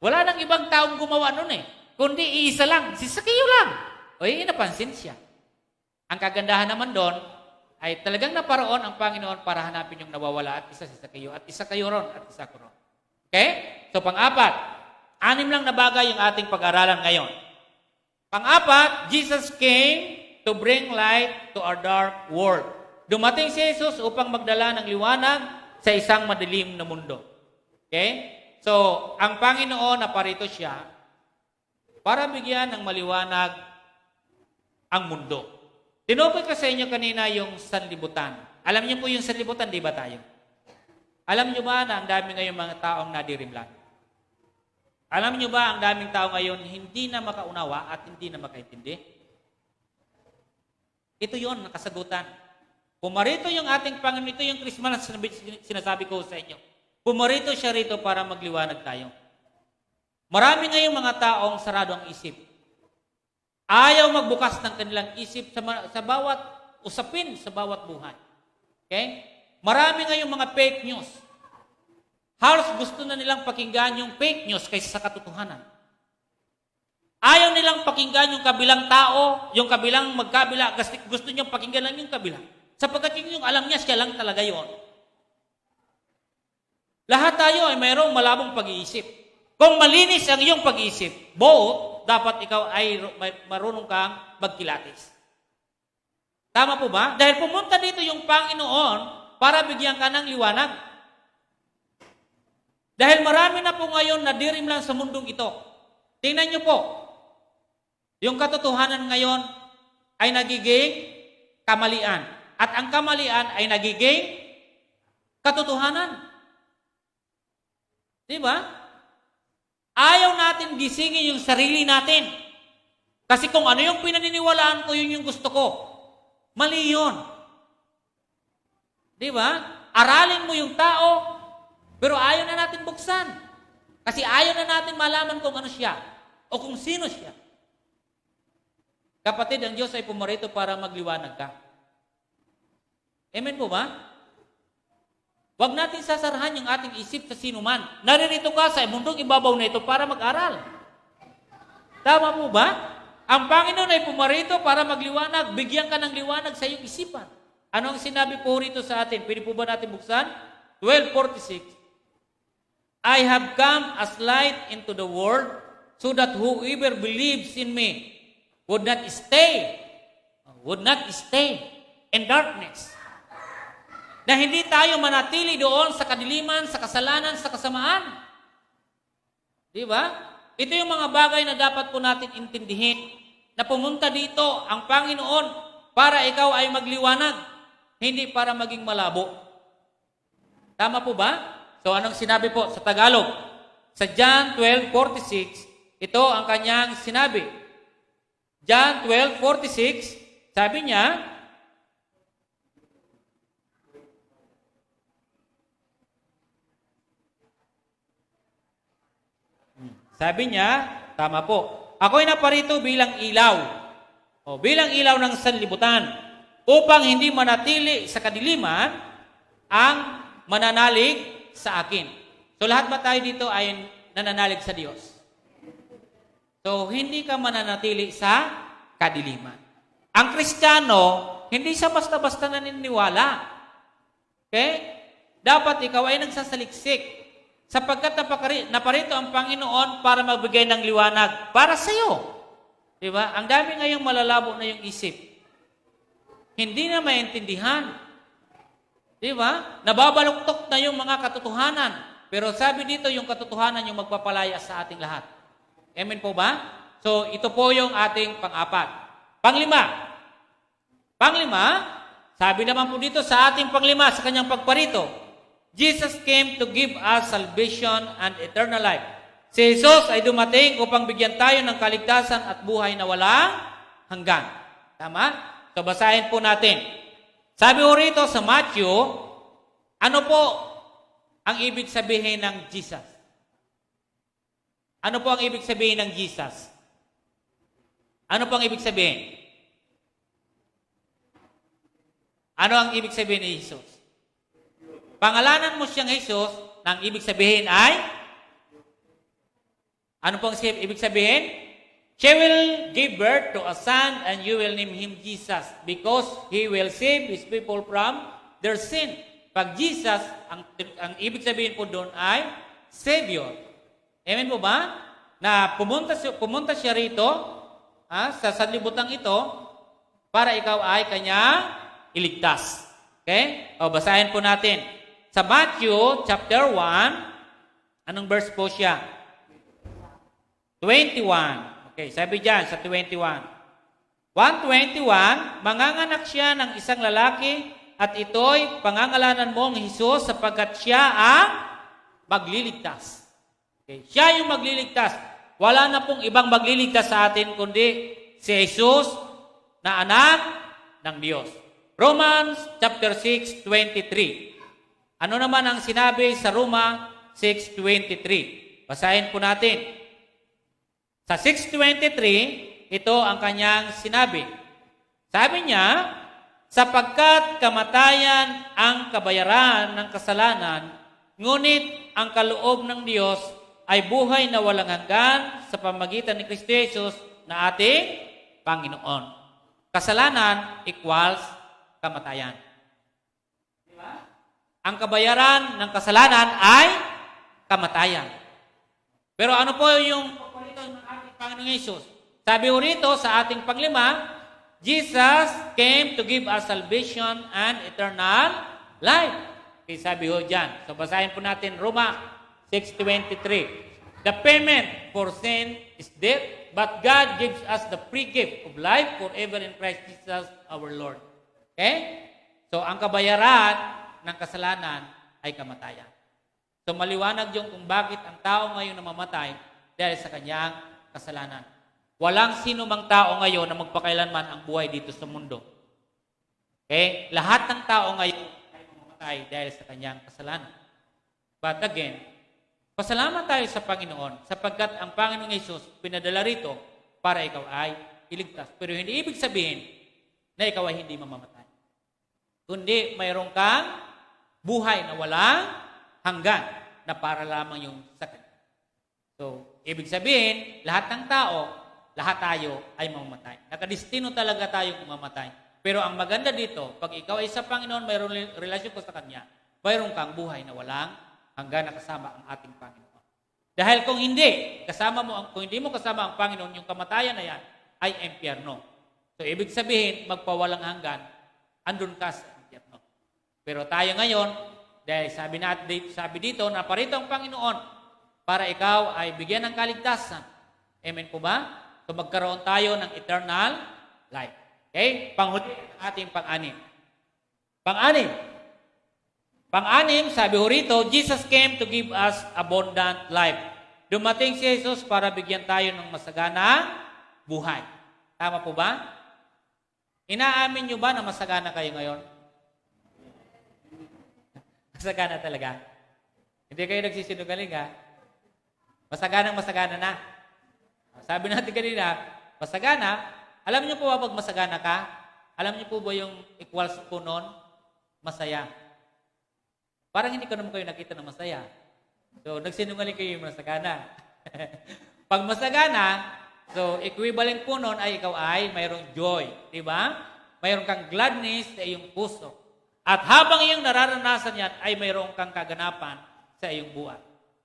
Wala nang ibang taong gumawa nun kundi iisa lang, si Zaccheo lang. O napansin siya. Ang kagandahan naman doon, ay talagang naparoon ang Panginoon para hanapin yung nawawala at isa si Zaccheo at isa kayo ron at isa ko ron. Okay? So pang-apat, 6 lang na bagay yung ating pag-aralan ngayon. Pang-apat, Jesus came to bring light to our dark world. Dumating si Jesus upang magdala ng liwanag sa isang madilim na mundo. Okay? So, ang Panginoon na parito siya para bigyan ng maliwanag ang mundo. Tinukoy ko sa inyo kanina yung sanlibutan. Alam niyo po yung sanlibutan, di ba tayo? Alam niyo ba na ang dami ngayon mga taong nadirimlan? Alam niyo ba ang daming tao ngayon hindi na makaunawa at hindi na makaintindi? Ito yon nakasagutan. Pumarito yung ating Panginoon, ito yung Christmas na sinasabi ko sa inyo. Pumarito siya rito para magliwanag tayo. Marami ngayong mga taong sarado ang isip. Ayaw magbukas ng kanilang isip sa bawat usapin, sa bawat buhay. Okay? Marami ngayong mga fake news. Halos gusto na nilang pakinggan yung fake news kaysa sa katotohanan. Ayaw nilang pakinggan yung kabilang tao, yung kabilang magkabila, kasi gusto niyang pakinggan lang yung kabila. Sapagkat yung alam niya, siya lang talaga yon. Lahat tayo ay mayroong malabong pag-iisip. Kung malinis ang iyong pag-iisip, dapat ikaw ay marunong kang magkilatis. Tama po ba? Dahil pumunta dito yung Panginoon para bigyan ka ng liwanag. Dahil marami na po ngayon na dirim lang sa mundong ito. Tingnan niyo po, yung katotohanan ngayon ay nagiging kamalian. At ang kamalian ay nagiging katotohanan. Di ba? Ayaw natin gisingin yung sarili natin. Kasi kung ano yung pinaniniwalaan ko, yun yung gusto ko. Mali yun. Di ba? Aralin mo yung tao, pero ayaw na natin buksan. Kasi ayaw na natin malaman kung ano siya o kung sino siya. Kapatid, ang Diyos ay pumarito para magliwanag ka. Amen po ba? Huwag natin sasarahan yung ating isip sa sino man. Naririto ka sa mundong ibabaw na ito para mag-aral. Tama po ba? Ang Panginoon ay pumarito para magliwanag. Bigyan ka ng liwanag sa iyong isipan. Ano ang sinabi po rito sa atin? Pwede po ba natin buksan? 12:46. I have come as light into the world so that whoever believes in me would not stay in darkness. Na hindi tayo manatili doon sa kadiliman, sa kasalanan, sa kasamaan. Di ba? Ito yung mga bagay na dapat po natin intindihin. Na pumunta dito ang Panginoon para ikaw ay magliwanag, hindi para maging malabo. Tama po ba? So anong sinabi po sa Tagalog? Sa John 12:46, ito ang kanyang sinabi. John 12:46, sabi niya, tama po, ako'y naparito bilang ilaw, bilang ilaw ng sanlibutan, upang hindi manatili sa kadiliman ang mananalig sa akin. So lahat ba tayo dito ay nananalig sa Diyos? So hindi ka mananatili sa kadiliman. Ang Kristiyano, hindi siya basta-basta naniniwala. Okay? Dapat ikaw ay nagsasaliksik sapagkat naparito ang Panginoon para magbigay ng liwanag para sa iyo. Diba? Ang dami ngayong malalabo na yung isip. Hindi na maintindihan. Diba? Nababaluktok na yung mga katotohanan. Pero sabi dito, yung katotohanan yung magpapalaya sa ating lahat. Amen po ba? So, ito po yung ating pang-apat. Panglima, sabi naman po dito sa ating panglima, sa kanyang pagparito, Jesus came to give us salvation and eternal life. Si Jesus ay dumating upang bigyan tayo ng kaligtasan at buhay na walang hanggan. Tama? So, basahin po natin. Sabi po rito sa Matthew, ano po ang ibig sabihin ng Jesus? Ano po ang ibig sabihin ng Jesus? Ano po ang ibig sabihin? Ano ang ibig sabihin ni Jesus? Pangalanan mo siyang Jesus, nang ibig sabihin ay, ano po ang ibig sabihin? She will give birth to a son and you will name him Jesus because he will save his people from their sin. Pag Jesus, ang ibig sabihin po doon ay Savior. Amen po ba? Na pumunta siya rito sa sanlibutan ito para ikaw ay kanyang iligtas. Okay? O, basahin po natin. Sa Matthew chapter 1, anong verse po siya? 21. Okay, sabi diyan sa 21. 1:21, manganganak siya ng isang lalaki at ito'y pangangalanan mong Jesus sapagkat siya ang magliligtas. Okay, siya yung magliligtas. Wala na pong ibang magliligtas sa atin kundi si Jesus na anak ng Diyos. Romans chapter 6:23. Ano naman ang sinabi sa Roma 6:23? Basahin po natin. Sa 6:23, ito ang kanyang sinabi. Sabi niya, sapagkat kamatayan ang kabayaran ng kasalanan, ngunit ang kaloob ng Diyos ay buhay na walang hanggan sa pamagitan ni Kristo Jesus na ating Panginoon. Kasalanan equals kamatayan. Diba? Ang kabayaran ng kasalanan ay kamatayan. Pero ano po yung paborito ng ating Panginoong Jesus? Sabi ho rito sa ating panglima, Jesus came to give us salvation and eternal life. Okay, sabi ho dyan. So basahin po natin Roma 6:23. The payment for sin is death, but God gives us the free gift of life forever in Christ Jesus our Lord. Okay? So ang kabayaran ng kasalanan ay kamatayan. So maliwanag yung kung bakit ang tao ngayon namamatay dahil sa kanyang kasalanan. Walang sino mang tao ngayon na magpakailanman ang buhay dito sa mundo. Okay? Lahat ng tao ngayon ay mamamatay dahil sa kanyang kasalanan. But again, pasalamat tayo sa Panginoon sapagkat ang Panginoong Hesus pinadala rito para ikaw ay iligtas. Pero hindi ibig sabihin na ikaw ay hindi mamamatay. Kundi mayroon kang buhay na walang hanggan na para lamang yung sa kanya. So, ibig sabihin, lahat ng tao, lahat tayo ay mamamatay. Nakadestino talaga tayo kung mamatay. Pero ang maganda dito, pag ikaw ay sa Panginoon, mayroong relasyon ko sa Kanya, mayroon kang buhay na walang hanggan na kasama ang ating Panginoon. Dahil kung hindi, kung hindi mo kasama ang Panginoon, yung kamatayan na yan ay impyerno. So, ibig sabihin, magpawalang hanggan, andun ka sa impyerno. Pero tayo ngayon, dahil sabi dito, na parito ang Panginoon para ikaw ay bigyan ng kaligtasan. Amen po ba? So magkaroon tayo ng eternal life. Okay? Panghuli ang ating pang-anim. Pang-anim, sabi ho rito, Jesus came to give us abundant life. Dumating si Jesus para bigyan tayo ng masaganang buhay. Tama po ba? Inaamin nyo ba na masagana kayo ngayon? Masagana talaga. Hindi kayo nagsisinungaling ha. Masagana na. Sabi natin kanina, masagana, alam niyo po ba pag masagana ka? Alam niyo po ba yung equals po nun? Masaya. Parang hindi ko naman kayo nakita na masaya. So, nagsinungaling kayo yung masagana. Pag masagana, so equivalent po nun ay ikaw ay mayroong joy. Diba? mayroon kang gladness sa iyong puso. At habang iyong nararanasan yan, ay mayroon kang kaganapan sa iyong buhay.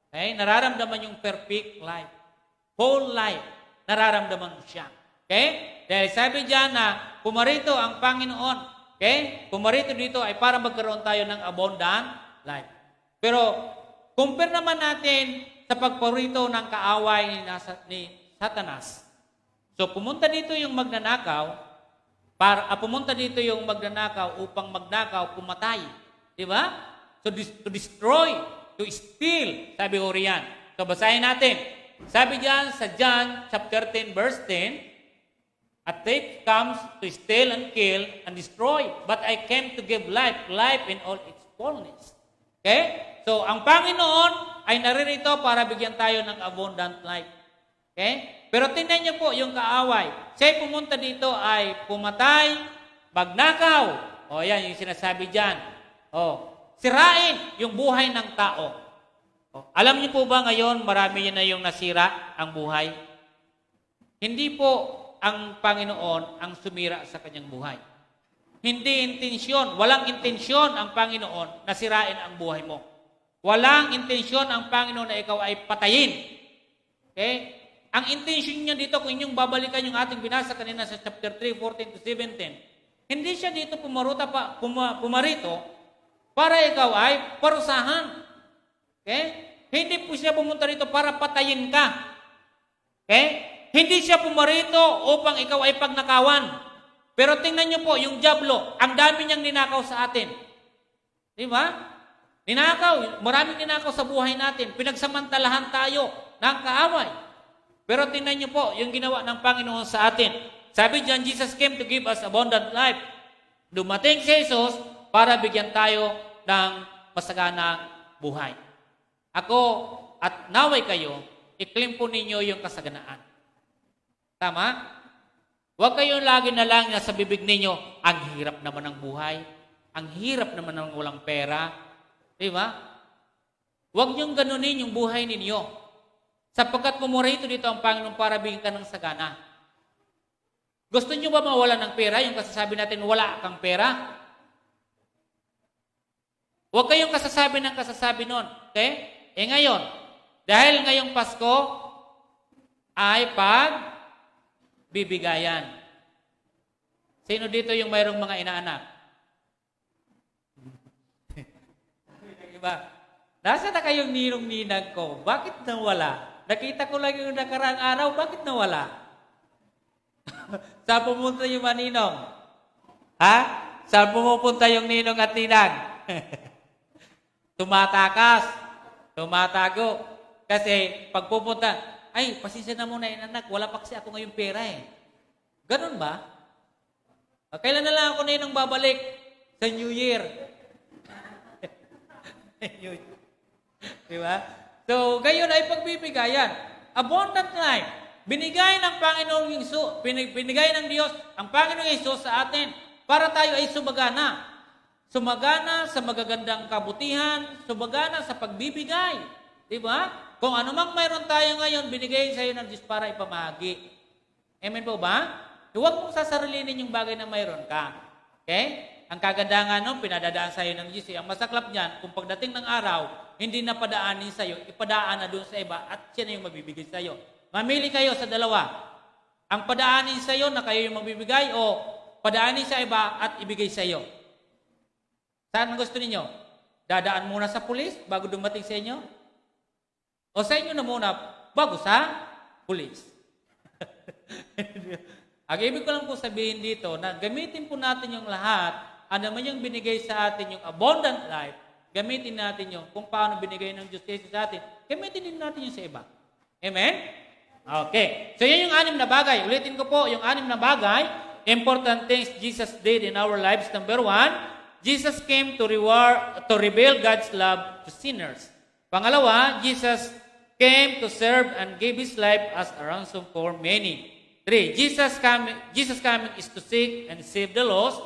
Okay? Nararamdaman yung perfect life. Whole life. Nararamdaman mo siya. Okay? Dahil sabi diyan na pumarito ang Panginoon. Okay? Pumarito dito ay para magkaroon tayo ng abundant life. Pero, compare naman natin sa pagparito ng kaaway ni Satanas. So, pumunta dito yung magnanakaw, pumunta dito yung magnanakaw upang magnakaw, pumatay. Di ba? So, to destroy, to steal, sabi ko riyan. So, basahin natin. Sabi diyan sa John chapter 10 verse 10, "A thief comes to steal and kill and destroy, but I came to give life, life in all its fullness." Okay? So, ang Panginoon ay naririto para bigyan tayo ng abundant life. Okay? Pero tingnan niyo po yung kaaway. Siya pumunta dito ay pumatay, magnakaw. O yan, yung sinasabi dyan. O, sirain yung buhay ng tao. O, alam niyo po ba ngayon, marami na yung nasira ang buhay? Hindi po ang Panginoon ang sumira sa kanyang buhay. Hindi intensyon, walang intensyon ang Panginoon na sirain ang buhay mo. Walang intensyon ang Panginoon na ikaw ay patayin. Okay? Ang intensyon niya dito, kung inyong babalikan yung ating binasa kanina sa chapter 3, 14 to 17, hindi siya dito pumarito para ikaw ay parusahan. Okay? Hindi po siya pumunta rito para patayin ka. Okay? Hindi siya pumarito upang ikaw ay pagnakawan. Pero tingnan niyo po, yung dyablo, ang dami niyang ninakaw sa atin. Di ba? Ninakaw, maraming ninakaw sa buhay natin. Pinagsamantalahan tayo ng kaaway. Pero tingnan niyo po, yung ginawa ng Panginoon sa atin. Sabi diyan, Jesus came to give us abundant life. Dumating si Jesus para bigyan tayo ng masaganang buhay. Ako at naway kayo, i-claim po ninyo yung kasaganaan. Tama? Huwag kayong lagi na lang nasa bibig ninyo, ang hirap naman ng buhay, ang hirap naman ng walang pera. Di ba? Huwag niyong ganunin yung buhay ninyo. Sapagkat pumurito dito ang Panginoon para bigyan ka ng sagana. Gusto niyo ba mawala ng pera? Yung kasasabi natin, wala kang pera? Huwag kayong kasasabi ng kasasabi nun. Okay? Ngayon, dahil ngayong Pasko ay pagbibigayan. Sino dito yung mayroong mga inaanak? Diba? Nasa na kayong ninong-ninang ko? Bakit nawala? Nakita ko lang yung nakaraang araw, bakit nawala? Saan pumunta yung maninong? Ha? Saan pumupunta yung ninong at ninang? Tumatakas. Tumatago. Kasi pag pupunta, ay, pasensya na muna inanak, wala pa kasi ako ngayong pera eh. Ganun ba? Kailan na lang ako ninong babalik? Sa New Year. Diba? So, gayon ay pagbibigayan. Abundant life. Binigay ng Panginoong Hesus, binigay ng Diyos ang Panginoong Hesus sa atin para tayo ay sumagana. Sumagana sa magagandang kabutihan, sumagana sa pagbibigay. Di ba? Kung ano mang mayroon tayo ngayon, binigay sa iyo ng Diyos para ipamahagi. Amen po ba? Huwag mong sasarilinin yung bagay na mayroon ka. Okay? Ang kagandahan nun, pinadadaan sa iyo ng Diyos. Ang masaklap niyan, kung pagdating ng araw, hindi na padaanin sa iyo, ipadaan na doon sa iba at siya na yung mabibigay sa iyo. Mamili kayo sa dalawa. Ang padaanin sa iyo na kayo yung mabibigay o padaanin sa iba at ibigay sa iyo. Saan gusto ninyo? Dadaan muna sa pulis bago dumating sa inyo? O sa inyo na muna bago sa pulis? Ang ibig ko lang po sabihin dito na gamitin po natin yung lahat, ano man yung binigay sa atin, yung abundant life, gamitin natin yung kung paano binigay ng Diyos Jesus sa atin, gamitin din natin yung sa iba. Amen? Okay. So yan yung 6 na bagay. Ulitin ko po, yung 6 na bagay, important things Jesus did in our lives. Number 1, Jesus came to reveal God's love to sinners. Pangalawa, Jesus came to serve and give His life as a ransom for many. 3, Jesus coming is to seek and save the lost.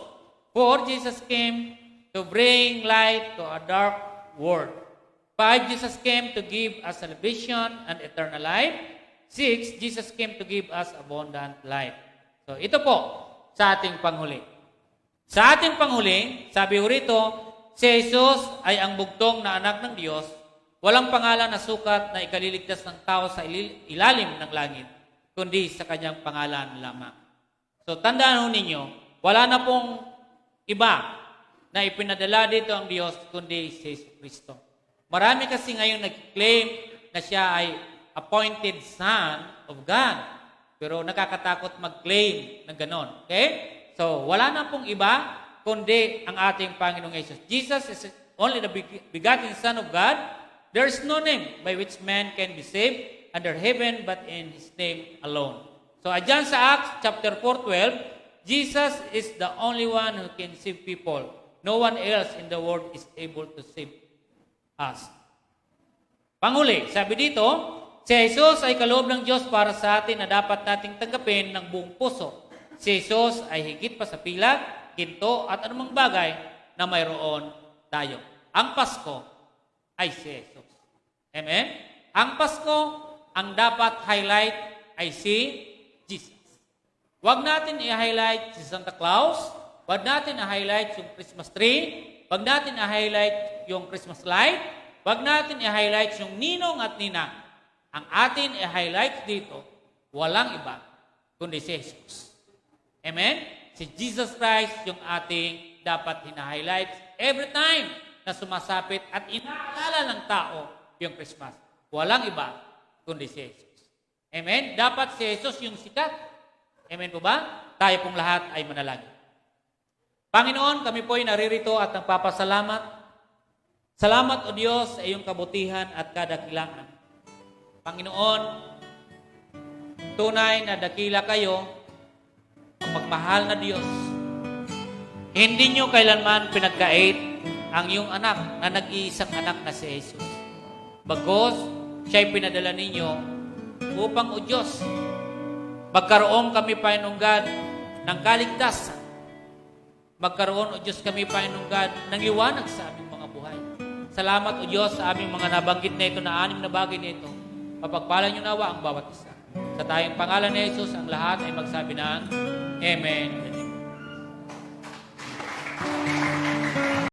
4, Jesus came to bring light to a dark world. 5, Jesus came to give us salvation and eternal life. 6, Jesus came to give us abundant life. So ito po sa ating panghuli. Sa ating panghuli, sabi ko rito, si Jesus ay ang bugtong na anak ng Diyos, walang pangalan na sukat na ikaliligtas ng tao sa ilalim ng langit, kundi sa kanyang pangalan lamang. So tandaan ho ninyo, wala na pong iba na ipinadala dito ang Diyos, kundi si Jesus Kristo. Marami kasi ngayon nag-claim na siya ay appointed Son of God. Pero nakakatakot mag-claim ng ganon. Okay? So, wala na pong iba, kundi ang ating Panginoong Jesus. Jesus is only the begotten Son of God. There is no name by which man can be saved under heaven but in His name alone. So, adyan sa Acts chapter 4:12, Jesus is the only one who can save people. No one else in the world is able to save us. Panghuli, sabi dito, si Jesus ay kaloob ng Diyos para sa atin na dapat nating tanggapin ng buong puso. Si Jesus ay higit pa sa pilag, ginto at anumang bagay na mayroon tayo. Ang Pasko ay si Jesus. Amen? Ang Pasko, ang dapat highlight ay si Jesus. Huwag natin i-highlight si Santa Claus, huwag natin i-highlight yung Christmas tree, huwag natin i-highlight yung Christmas light, huwag natin i-highlight yung ninong at ninang. Ang atin i-highlight dito, walang iba, kundi si Jesus. Amen? Si Jesus Christ yung ating dapat hina-highlight every time na sumasapit at inaalala ng tao yung Christmas. Walang iba, kundi si Jesus. Amen? Dapat si Jesus yung sikat. Amen po ba? Tayo pong lahat ay manalangin. Panginoon, kami po ay naririto at nagpapasalamat. Salamat o Diyos sa iyong kabutihan at kadakilaan. Panginoon, tunay na dakila kayo, ang magmahal na Diyos. Hindi nyo kailanman pinagkait ang iyong anak na nag-iisang anak na si Jesus. Bagos, siya'y pinadala ninyo upang o Diyos, magkaroon kami, Panginoong God, ng kaligtasan. Magkaroon o Diyos kami, Panginoong God, ng liwanag sa aming mga buhay. Salamat o Diyos sa aming mga nabanggit na ito, na 6 na bagay na ito. Papagpalan nyo nawa ang bawat isa. Sa tayong pangalan ni Jesus, ang lahat ay magsabi ng Amen.